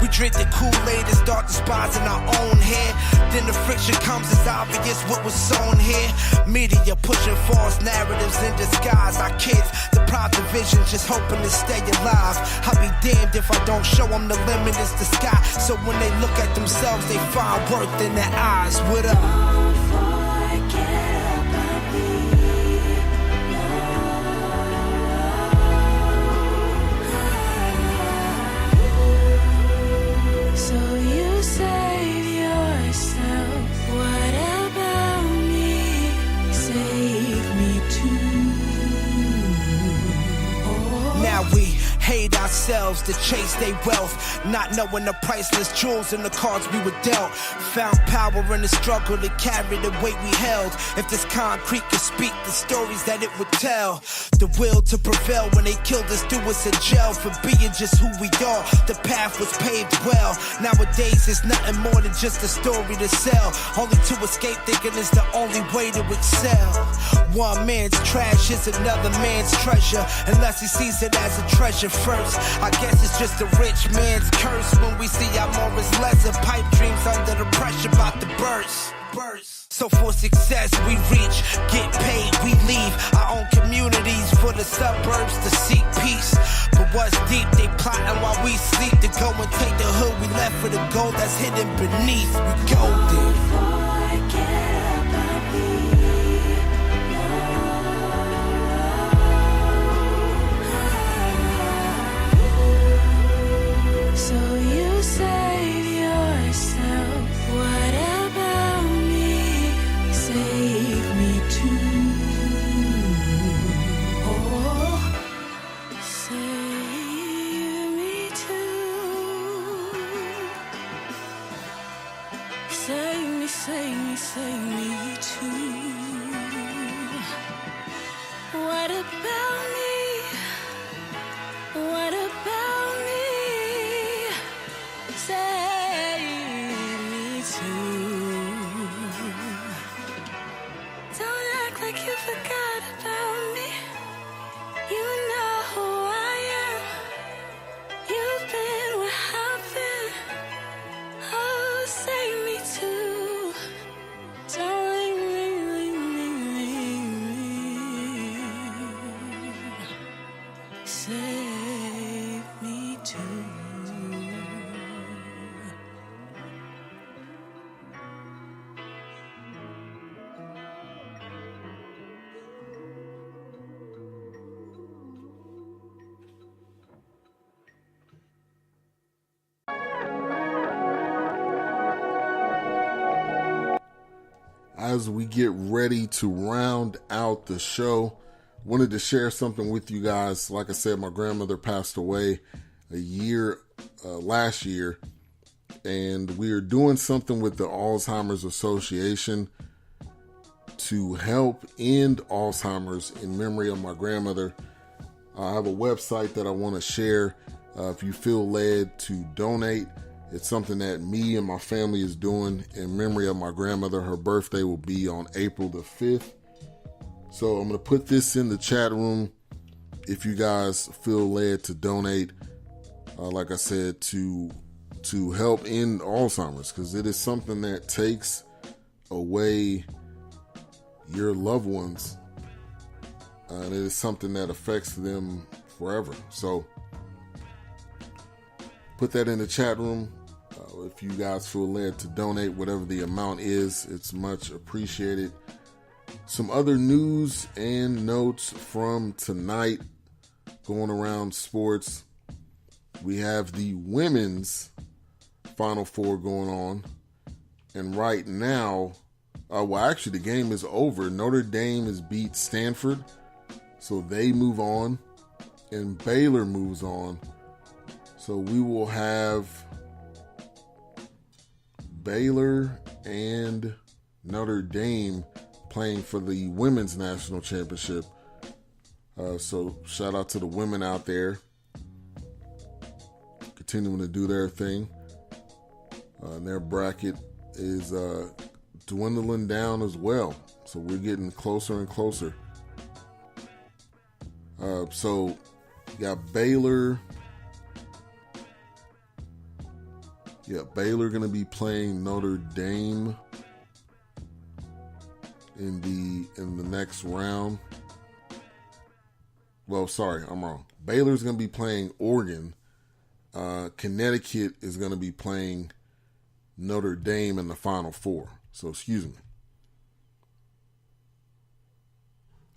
We drink the Kool-Aid and start despising our own hair. Then the friction comes, it's obvious what was sown here. Media pushing false narratives in disguise. Our kids deprived of vision, just hoping to stay alive. I'll be damned if I don't show them the limit is the sky. So when they look at themselves, they find worth in their eyes. What up? Hate ourselves to chase their wealth, not knowing the priceless jewels and the cards we were dealt. Found power in the struggle to carry the weight we held. If this concrete could speak the stories that it would tell, the will to prevail when they killed us, threw us in jail for being just who we are. The path was paved well. Nowadays it's nothing more than just a story to sell. Only to escape thinking is the only way to excel. One man's trash is another man's treasure, unless he sees it as a treasure first. I guess it's just a rich man's curse when we see our more is less and pipe dreams under the pressure about to burst. So for success we reach, get paid, we leave our own communities for the suburbs to seek peace. But what's deep, they plotting while we sleep to go and take the hood we left for the gold that's hidden beneath. We golden. Save me too. What about me? What about me? Save me too. Don't act like you forgot about me. You know who I am. You've been where I've been. Oh, save me too. As we get ready to round out the show, wanted to share something with you guys. Like I said, my grandmother passed away last year, and we are doing something with the Alzheimer's Association to help end Alzheimer's in memory of my grandmother. I have a website that I want to share. If you feel led to donate, it's something that me and my family is doing in memory of my grandmother. Her birthday will be on April the 5th. So I'm going to put this in the chat room if you guys feel led to donate, like I said, to help end Alzheimer's, because it is something that takes away your loved ones, and it is something that affects them forever. So put that in the chat room. If you guys feel led to donate, whatever the amount is, it's much appreciated. Some other news and notes from tonight going around sports. We have the women's Final Four going on. And right now, the game is over. Notre Dame has beat Stanford, so they move on. And Baylor moves on. So we will have Baylor and Notre Dame playing for the women's national championship. So shout out to the women out there continuing to do their thing. And their bracket is dwindling down as well. So we're getting closer and closer. So you got Baylor Yeah, Baylor going to be playing Notre Dame in the next round. Well, sorry, I'm wrong. Baylor's going to be playing Oregon. Connecticut is going to be playing Notre Dame in the Final Four. So, excuse me.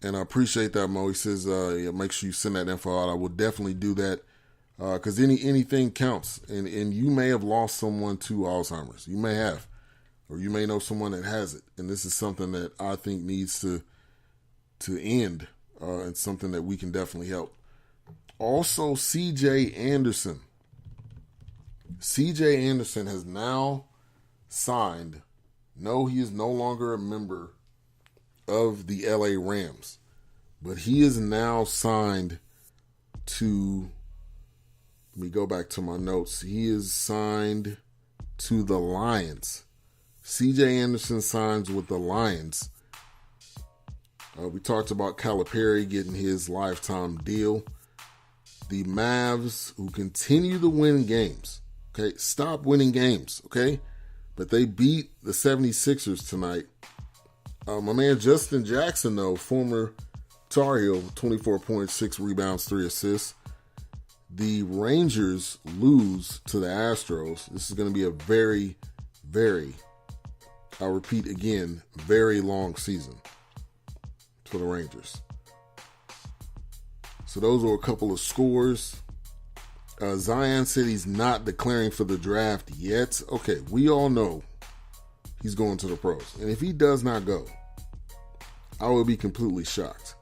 And I appreciate that, Mo. He says, yeah, make sure you send that info out. I will definitely do that because anything counts. And you may have lost someone to Alzheimer's. You may have. Or you may know someone that has it. And this is something that I think needs to end. And something that we can definitely help. Also, C.J. Anderson. C.J. Anderson has now signed. No, he is no longer a member of the L.A. Rams. But he is now signed to, let me go back to my notes. He is signed to the Lions. C.J. Anderson signs with the Lions. We talked about Calipari getting his lifetime deal. The Mavs, who continue to win games. Okay, stop winning games, okay? But they beat the 76ers tonight. My man Justin Jackson, though, former Tar Heel, 24 points, 6 rebounds, 3 assists. The Rangers lose to the Astros. This is going to be a very, very, I'll repeat again, very long season for the Rangers. So those are a couple of scores. Zion said he's not declaring for the draft yet. Okay, we all know he's going to the pros. And if he does not go, I would be completely shocked.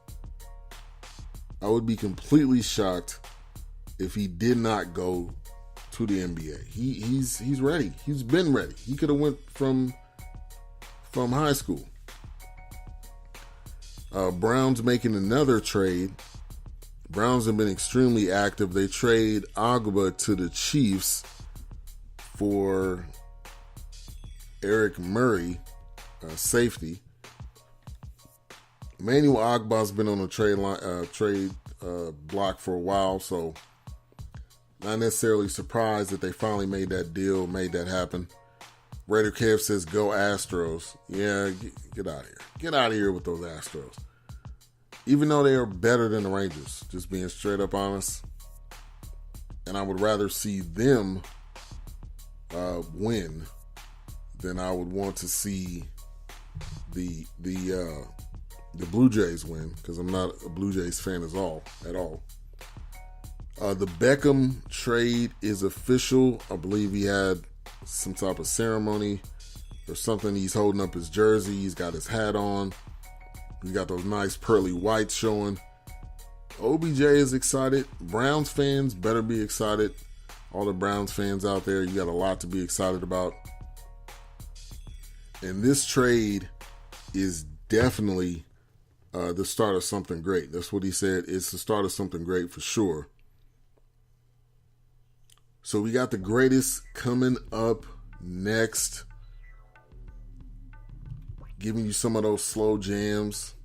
I would be completely shocked if he did not go to the NBA. He's ready. He's been ready. He could have went from high school. Browns making another trade. Browns have been extremely active. They trade Agba to the Chiefs for Eric Murray, safety. Emmanuel Agba's been on the trade block for a while, so not necessarily surprised that they finally made that deal, made that happen. Raider Kev says, go Astros. Yeah, get out of here. Get out of here with those Astros. Even though they are better than the Rangers, just being straight up honest. And I would rather see them win than I would want to see the Blue Jays win, because I'm not a Blue Jays fan at all. The Beckham trade is official. I believe he had some type of ceremony or something. He's holding up his jersey. He's got his hat on. He's got those nice pearly whites showing. OBJ is excited. Browns fans better be excited. All the Browns fans out there, you got a lot to be excited about. And this trade is definitely the start of something great. That's what he said. It's the start of something great for sure. So we got the greatest coming up next. Giving you some of those slow jams.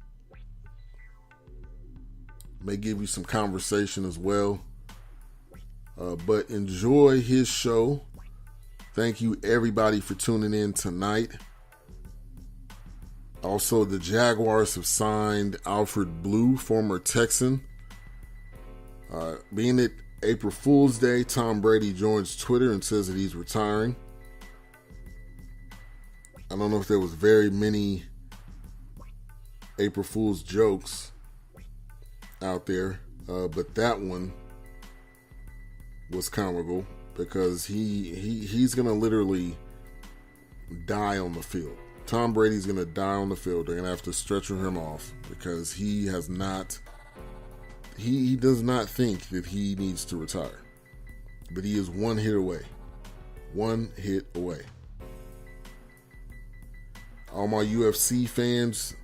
May give you some conversation as well. But enjoy his show. Thank you everybody for tuning in tonight. Also, the Jaguars have signed Alfred Blue, former Texan. Being it April Fool's Day, Tom Brady joins Twitter and says that he's retiring. I don't know if there was very many April Fool's jokes out there, but that one was comical because he's going to literally die on the field. Tom Brady's going to die on the field. They're going to have to stretcher him off because he does not think that he needs to retire. But he is one hit away. One hit away. All my UFC fans,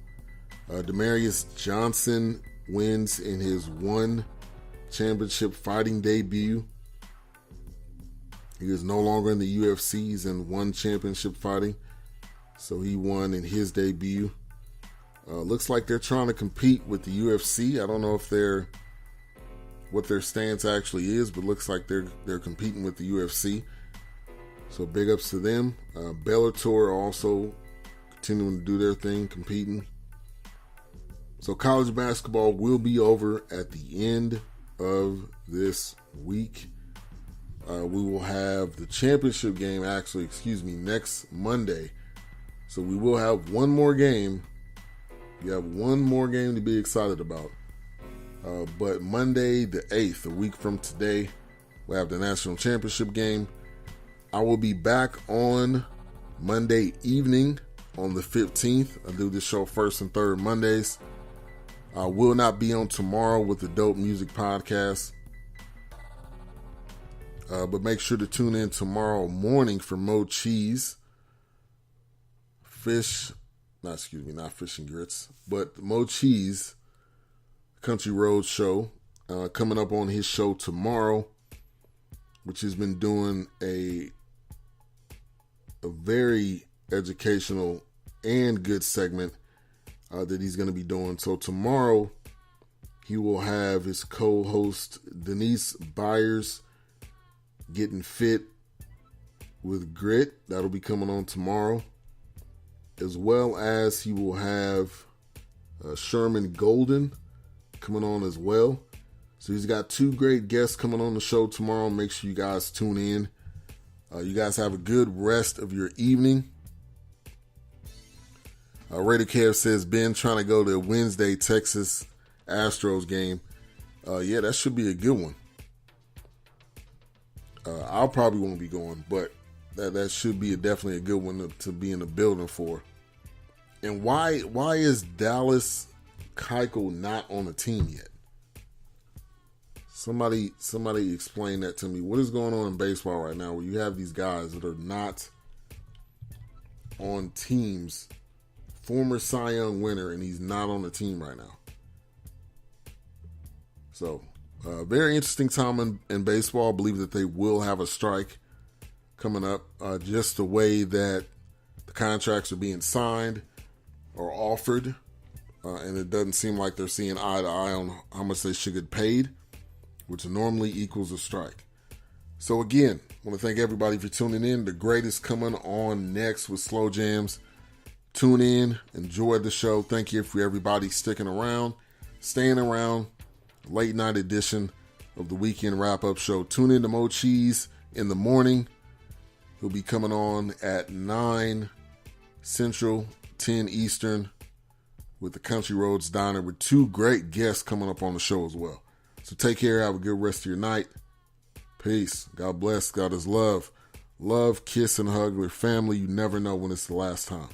Demaryius Johnson wins in his one championship fighting debut. He is no longer in the UFC. He's in one championship fighting. So he won in his debut. Looks like they're trying to compete with the UFC. I don't know if what their stance actually is, but looks like they're competing with the UFC. So big ups to them. Bellator also continuing to do their thing, competing. So college basketball will be over at the end of this week. We will have the championship game, next Monday. So we will have one more game. You have one more game to be excited about. But Monday the 8th, a week from today, we'll have the national championship game. I will be back on Monday evening on the 15th. I do this show first and third Mondays. I will not be on tomorrow with the Dope Music Podcast. But make sure to tune in tomorrow morning for Mo Cheese. Not Fish and Grits, but Mo Cheese Country Road Show. Coming up on his show tomorrow, which has been doing a very educational and good segment that he's going to be doing. So tomorrow, he will have his co-host Denise Byers Getting Fit with Grit. That'll be coming on tomorrow. As well as he will have Sherman Golden coming on as well. So he's got two great guests coming on the show tomorrow. Make sure you guys tune in. You guys have a good rest of your evening. Raider Kev says, Ben trying to go to Wednesday Texas Astros game. Yeah, that should be a good one. I'll probably won't be going, but that should be definitely a good one to be in the building for. And why is Dallas Keuchel not on the team yet? Somebody explain that to me. What is going on in baseball right now where you have these guys that are not on teams? Former Cy Young winner, and he's not on the team right now. So, very interesting time in baseball. I believe that they will have a strike coming up. Just the way that the contracts are being signed or offered. And it doesn't seem like they're seeing eye to eye on how much they should get paid, which normally equals a strike. So again, I want to thank everybody for tuning in. The greatest coming on next with Slow Jams. Tune in, enjoy the show. Thank you for everybody sticking around, staying around. Late night edition of the weekend wrap-up show. Tune in to Mo Cheese in the morning. He'll be coming on at 9 Central, 10 Eastern with the Country Roads Diner with two great guests coming up on the show as well. So take care. Have a good rest of your night. Peace. God bless. God is love. Love, kiss, and hug with family. You never know when it's the last time.